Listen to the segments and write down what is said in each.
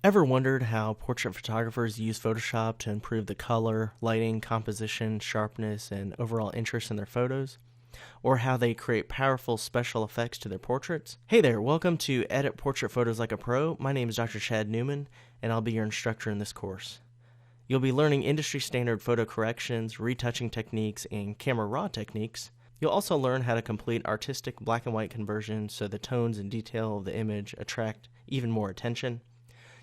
Ever wondered how portrait photographers use Photoshop to improve the color, lighting, composition, sharpness, and overall interest in their photos? Or how they create powerful special effects to their portraits? Hey there, welcome to Edit Portrait Photos Like a Pro. My name is Dr. Chad Newman, and I'll be your instructor in this course. You'll be learning industry standard photo corrections, retouching techniques, and camera raw techniques. You'll also learn how to complete artistic black and white conversions so the tones and detail of the image attract even more attention.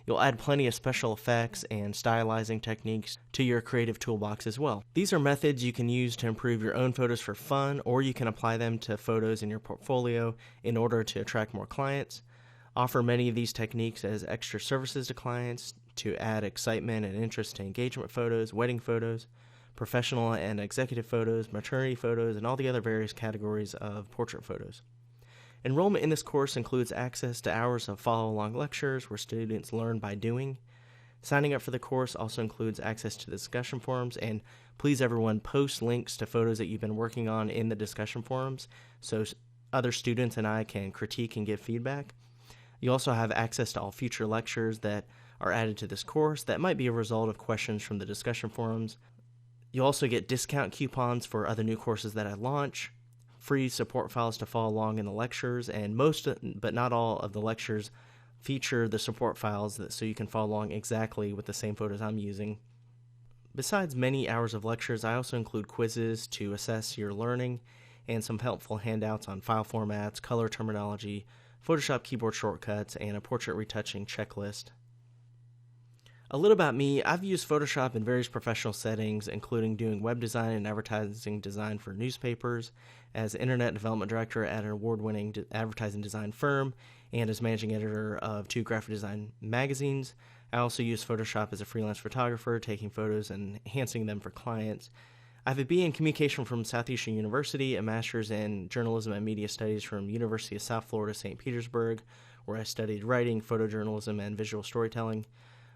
You'll add plenty of special effects and stylizing techniques to your creative toolbox as well. These are methods you can use to improve your own photos for fun, or you can apply them to photos in your portfolio in order to attract more clients. Offer many of these techniques as extra services to clients to add excitement and interest to engagement photos, wedding photos, professional and executive photos, maternity photos, and all the other various categories of portrait photos. Enrollment in this course includes access to hours of follow-along lectures where students learn by doing. Signing up for the course also includes access to the discussion forums, and please everyone post links to photos that you've been working on in the discussion forums so other students and I can critique and give feedback. You also have access to all future lectures that are added to this course that might be a result of questions from the discussion forums. You'll also get discount coupons for other new courses that I launch, free support files to follow along in the lectures, and most but not all of the lectures feature the support files so you can follow along exactly with the same photos I'm using. Besides many hours of lectures, I also include quizzes to assess your learning and some helpful handouts on file formats, color terminology, Photoshop keyboard shortcuts, and a portrait retouching checklist. A little about me: I've used Photoshop in various professional settings, including doing web design and advertising design for newspapers, as internet development director at an award-winning advertising design firm, and as managing editor of 2 graphic design magazines. I also use Photoshop as a freelance photographer, taking photos and enhancing them for clients. I have a BA in Communication from Southeastern University, a master's in Journalism and Media Studies from University of South Florida, St. Petersburg, where I studied writing, photojournalism, and visual storytelling.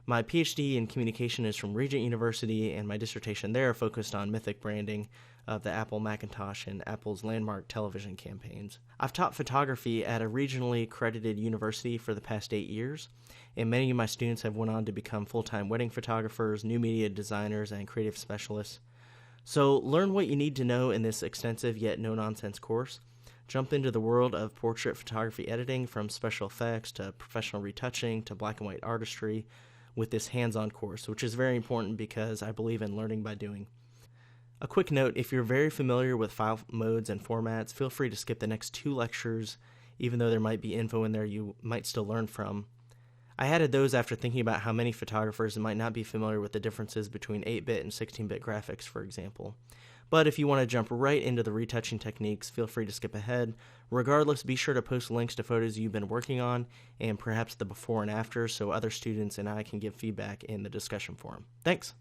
My PhD in Communication is from Regent University, and my dissertation there focused on mythic branding of the Apple Macintosh and Apple's landmark television campaigns. I've taught photography at a regionally accredited university for the past 8 years, and many of my students have went on to become full-time wedding photographers, new media designers, and creative specialists. So learn what you need to know in this extensive yet no-nonsense course. Jump into the world of portrait photography editing, from special effects to professional retouching to black and white artistry, with this hands-on course, which is very important because I believe in learning by doing. A quick note: if you're very familiar with file modes and formats, feel free to skip the next 2 lectures, even though there might be info in there you might still learn from. I added those after thinking about how many photographers might not be familiar with the differences between 8-bit and 16-bit graphics, for example. But if you want to jump right into the retouching techniques, feel free to skip ahead. Regardless, be sure to post links to photos you've been working on and perhaps the before and after so other students and I can give feedback in the discussion forum. Thanks!